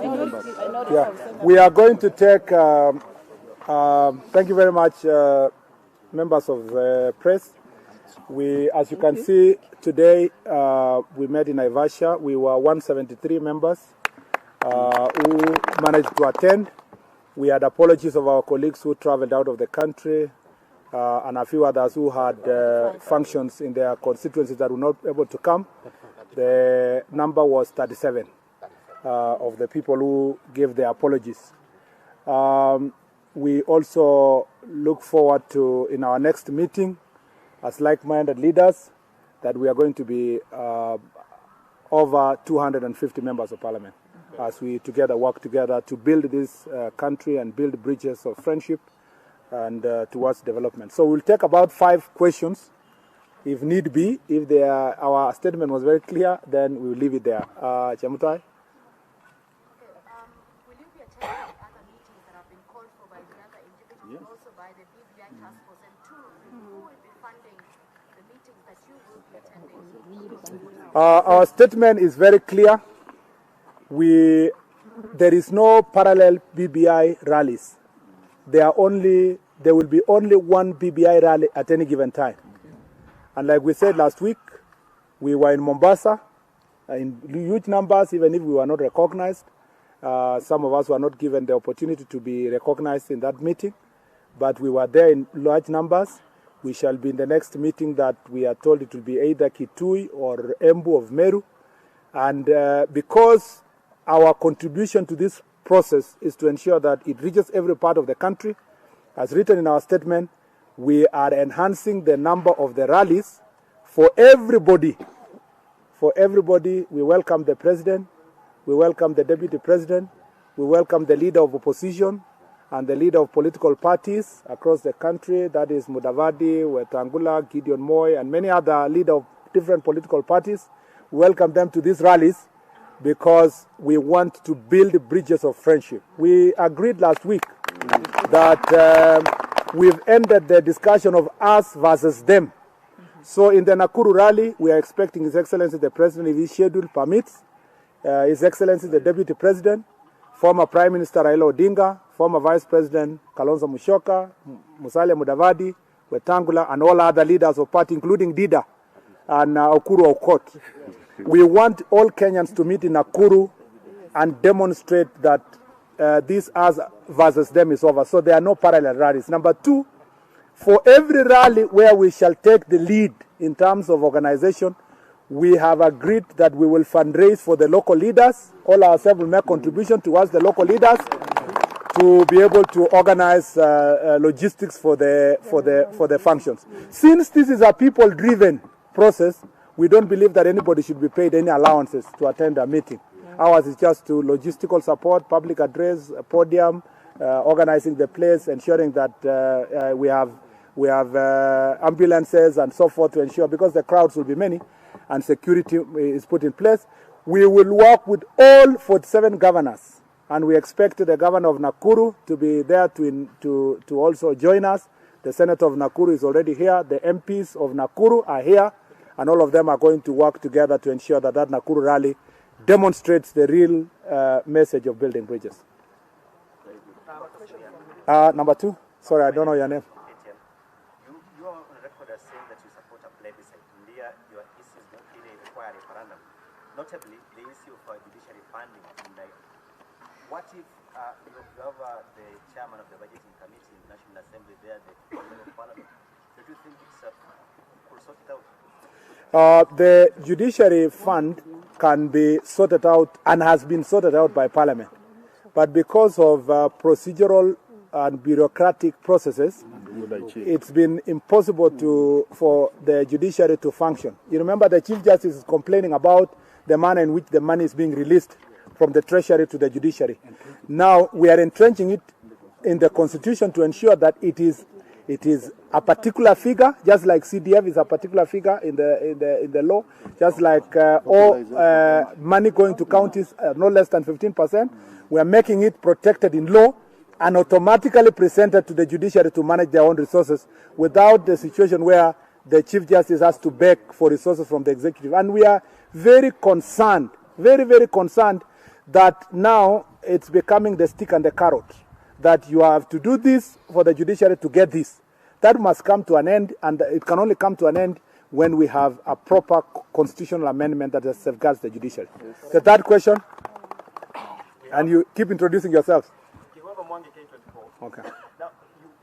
Yeah, we are going to take, thank you very much, members of the press. As you can see, today we met in Naivasha. We were 173 members who managed to attend. We had apologies of our colleagues who traveled out of the country and a few others who had functions in their constituencies that were not able to come. The number was 37 of the people who gave their apologies. We also look forward to, in our next meeting, as like-minded leaders, that we are going to be over 250 members of parliament as we together work together to build this country and build bridges of friendship and towards development. So we'll take about 5 questions, if need be. If our statement was very clear, then we'll leave it there. Chemutai? Will you be attending other meetings that have been called for by the other individuals, yes, also by the BBI task force? And 2, who will be funding the meetings that you will be attending? Our statement is very clear. There is no parallel BBI rallies. There will be only one BBI rally at any given time. And like we said last week, we were in Mombasa in huge numbers, even if we were not recognized. Some of us were not given the opportunity to be recognized in that meeting, but we were there in large numbers. We shall be in the next meeting that we are told it will be either Kitui or Embu of Meru. And because our contribution to this process is to ensure that it reaches every part of the country, as written in our statement, we are enhancing the number of the rallies for everybody. For everybody, we welcome the president, we welcome the deputy president, we welcome the leader of opposition and the leader of political parties across the country, that is Mudavadi, Wetangula, Gideon Moy, and many other leaders of different political parties. We welcome them to these rallies because we want to build bridges of friendship. We agreed last week that we've ended the discussion of us versus them. So in the Nakuru rally, we are expecting His Excellency the President, if his schedule permits, His Excellency the Deputy President, former Prime Minister Raila Odinga, former Vice President Kalonzo Musyoka, Musalia Mudavadi, Wetangula, and all other leaders of party, including Dida and Okuru Okot. We want all Kenyans to meet in Nakuru and demonstrate that this us versus them is over. So there are no parallel rallies. Number 2, for every rally where we shall take the lead in terms of organization, we have agreed that we will fundraise for the local leaders. All ourselves will make contribution towards the local leaders to be able to organize logistics for the functions. Since this is a people-driven process, we don't believe that anybody should be paid any allowances to attend a meeting. Ours is just to logistical support, public address, podium, organizing the place, ensuring that we have ambulances and so forth to ensure, because the crowds will be many and security is put in place. We will work with all 47 governors, and we expect the governor of Nakuru to be there to also join us. The senator of Nakuru is already here. The MPs of Nakuru are here, and all of them are going to work together to ensure that that Nakuru rally demonstrates the real message of building bridges. Number 2, sorry, I don't know your name. You are on record as saying that you support a plebiscite. India, your issues don't really require a referendum. Notably, the issue of judiciary funding. What if you have the chairman of the budgeting committee in the National Assembly there, the member of parliament? Do you think it's could sort it out? The judiciary fund can be sorted out and has been sorted out by Parliament. But because of procedural and bureaucratic processes, it's been impossible for the judiciary to function. You remember the Chief Justice is complaining about the manner in which the money is being released from the Treasury to the judiciary. Now we are entrenching it in the Constitution to ensure that it is a particular figure, just like CDF is a particular figure in the law, just like all money going to counties no less than 15%. We are making it protected in law and automatically presented to the judiciary to manage their own resources without the situation where the Chief Justice has to beg for resources from the executive. And we are very concerned, very, very concerned that now it's becoming the stick and the carrot, that you have to do this for the judiciary to get this. That must come to an end, and it can only come to an end when we have a proper constitutional amendment that safeguards the judiciary. Yes. The third question, and you keep introducing yourselves. Okay. Now,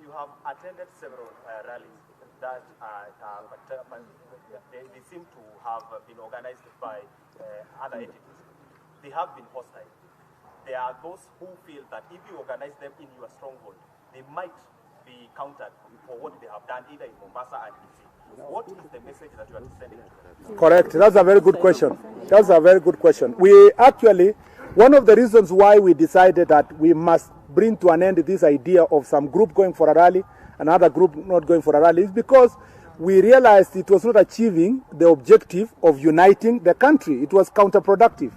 you have attended several rallies that they seem to have been organized by other entities. They have been hostile. There are those who feel that if you organize them in your stronghold, they might be countered for what they have done either in Mombasa and Kisii. What is the message that you are sending to them? Correct. That's a very good question. That's a very good question. We actually, one of the reasons why we decided that we must bring to an end this idea of some group going for a rally, another group not going for a rally, is because we realized it was not achieving the objective of uniting the country. It was counterproductive.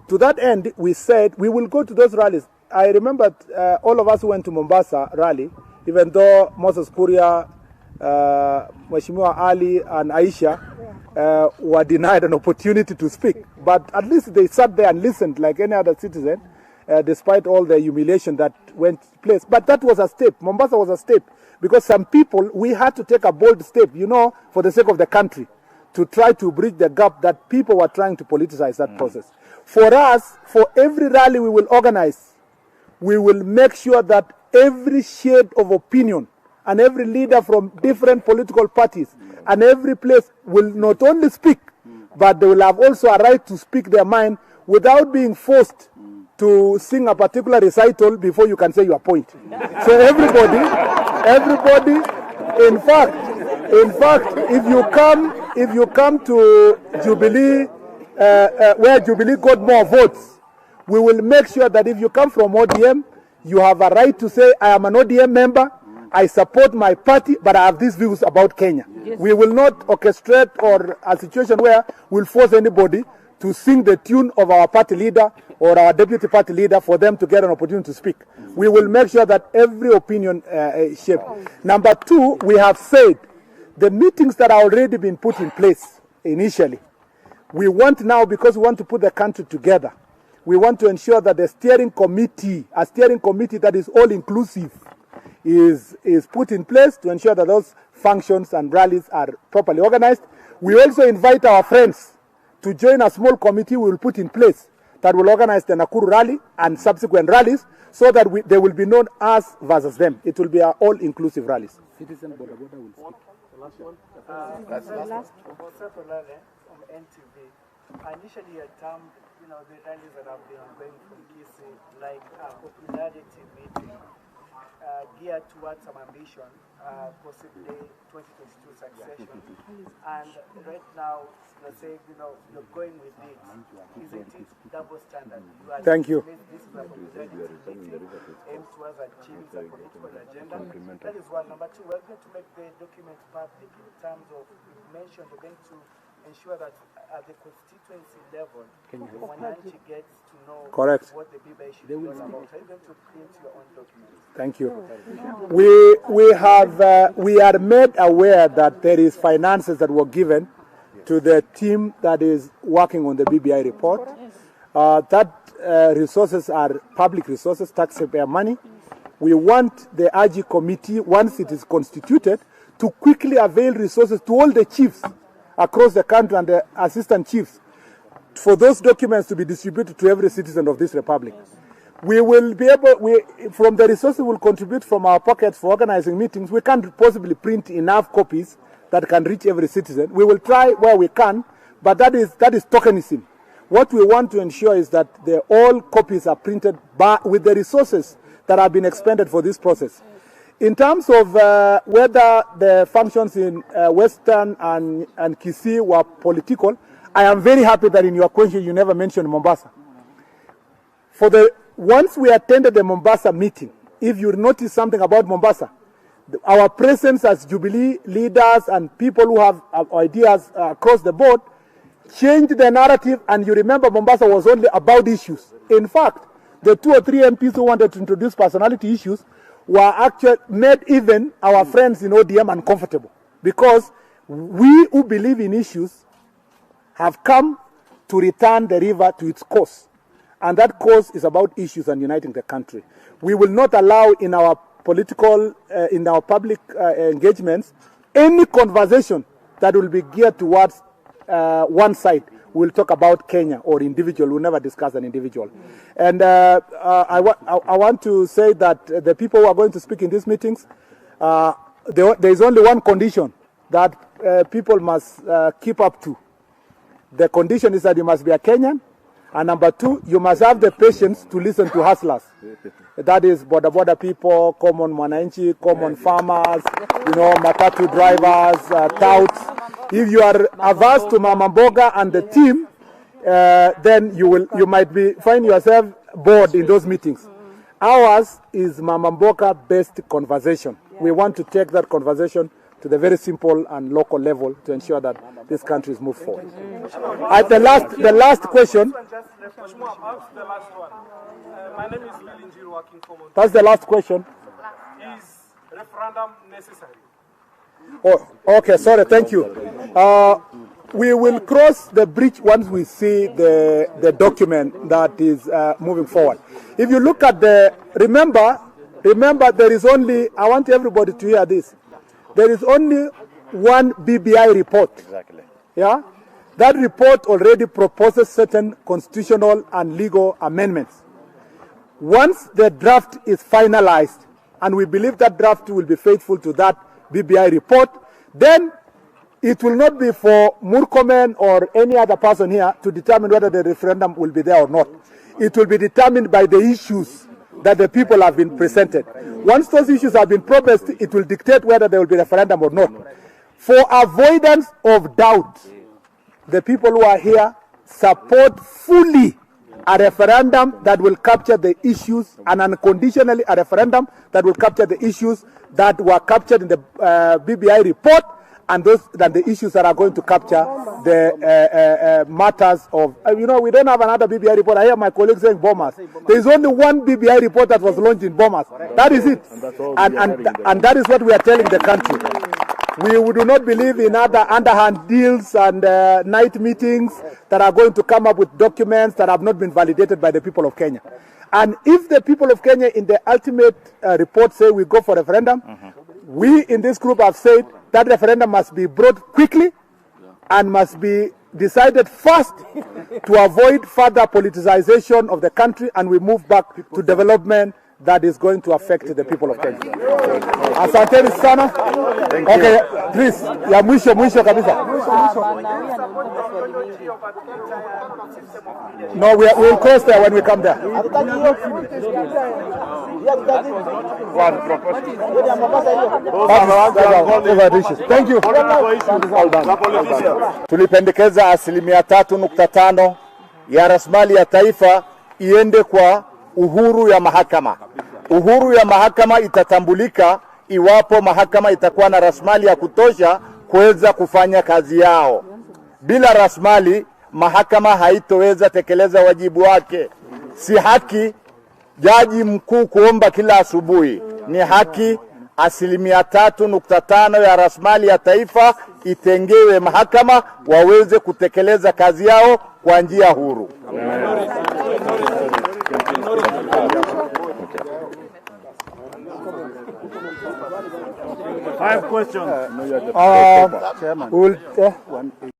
To that end, we said we will go to those rallies. I remember all of us who went to Mombasa rally, even though Moses Kuria, Mheshimiwa Ali and Aisha were denied an opportunity to speak. But at least they sat there and listened like any other citizen, despite all the humiliation that went place. But that was a step. Mombasa was a step. Because some people, we had to take a bold step, you know, for the sake of the country, to try to bridge the gap that people were trying to politicize that process. For us, for every rally we will organize, we will make sure that every shade of opinion and every leader from different political parties and every place will not only speak, but they will have also a right to speak their mind without being forced to sing a particular recital before you can say your point. So everybody, in fact, if you come to Jubilee, where Jubilee got more votes, we will make sure that if you come from ODM, you have a right to say, I am an ODM member, I support my party, but I have these views about Kenya. Yes. We will not orchestrate or a situation where we'll force anybody to sing the tune of our party leader or our deputy party leader for them to get an opportunity to speak. We will make sure that every opinion is shaped. Number two, we have said the meetings that are already been put in place initially, we want now, because we want to put the country together, we want to ensure that the steering committee, a steering committee that is all-inclusive, is put in place to ensure that those functions and rallies are properly organized. We also invite our friends to join a small committee we will put in place that will organize the Nakuru rally and subsequent rallies so that they will be known as versus them. It will be our all-inclusive rallies. Citizen Boda Boda will speak. The last one? That's the last one. On NTV. Initially, a term, you know, the rallies that have been going from Kisii, like a popularity meeting, geared towards some ambition, possibly 2022 succession. And right now, you're saying, you know, you're going with it. Isn't it double standard? Thank you. This is a popularity meeting aimed towards achieving some political agenda. That is one. Number two, we're going to make the document public in terms of, you mentioned, you're going to ensure that at the constituency level, Mwananchi gets to know Correct. What the BBI should be all about. Are you going to print your own document? Thank you. We are made aware that there is finances that were given to the team that is working on the BBI report. Resources are public resources, taxpayer money. We want the RG committee, once it is constituted, to quickly avail resources to all the chiefs across the country and the assistant chiefs for those documents to be distributed to every citizen of this republic. We will be able, from the resources we will contribute from our pockets for organizing meetings. We can't possibly print enough copies that can reach every citizen. We will try where we can, but that is tokenism. What we want to ensure is that all copies are printed with the resources that have been expended for this process. In terms of whether the functions in Western and Kisii were political, I am very happy that in your question you never mentioned Mombasa. Once we attended the Mombasa meeting, if you notice something about Mombasa, our presence as Jubilee leaders and people who have ideas across the board changed the narrative, and you remember Mombasa was only about issues. In fact, the 2 or 3 MPs who wanted to introduce personality issues were actually made even our friends in ODM uncomfortable, because we who believe in issues have come to return the river to its course. and that cause is about issues and uniting the country. We will not allow in our political, in our public engagements, any conversation that will be geared towards one side. We'll talk about Kenya or individual. We'll never discuss an individual. And I want to say that the people who are going to speak in these meetings, there is only one condition that people must keep up to. The condition is that you must be a Kenyan, and number two, you must have the patience to listen to hustlers. That is border people, common mwananchi, common farmers, matatu drivers, touts. If you are averse to Mama Mboga and the team, then you might find yourself bored in those meetings. Ours is Mama Mboga based conversation. We want to take that conversation to the very simple and local level to ensure that this country is moved forward. At the last question. My name is Lilinjiro working for Monte. That's the last question. Is referendum necessary? Oh, okay, sorry, thank you. We will cross the bridge once we see the document that is moving forward. If you look at remember there is only, I want everybody to hear this, there is only one BBI report. Exactly. Yeah? That report already proposes certain constitutional and legal amendments. Once the draft is finalized, and we believe that draft will be faithful to that BBI report, then it will not be for Murkomen or any other person here to determine whether the referendum will be there or not. It will be determined by the issues that the people have been presented. Once those issues have been proposed, it will dictate whether there will be a referendum or not. For avoidance of doubt, the people who are here support fully a referendum that will capture the issues, and unconditionally a referendum that will capture the issues that were captured in the BBI report, and the issues that are going to capture the matters of, we don't have another BBI report. I hear my colleagues saying Bomas. There is only one BBI report that was launched in Bomas. That is it. And that is what we are telling the country. We do not believe in other underhand deals and night meetings that are going to come up with documents that have not been validated by the people of Kenya. And if the people of Kenya in the ultimate report say we go for referendum, we in this group have said that referendum must be brought quickly and must be decided fast to avoid further politicization of the country, and we move back to development that is going to affect the people of Kenya. Asanteni sana. Okay, please, ya mwisho kabisa. No, we will cross there when we come there. Thank you. Tulipendekeza 3.5% ya rasilimali ya taifa iende kwa uhuru ya mahakama. Uhuru ya mahakama itatambulika iwapo mahakama itakuwa na rasilimali ya kutosha kuweza kufanya kazi yao. Bila rasilimali, mahakama haitoweza tekeleza wajibu wake. Si haki jaji mkuu kuomba kila asubuhi. Ni haki 3.5% ya rasilimali ya taifa itengewe mahakama waweze kutekeleza kazi yao kwa njia huru. Five questions.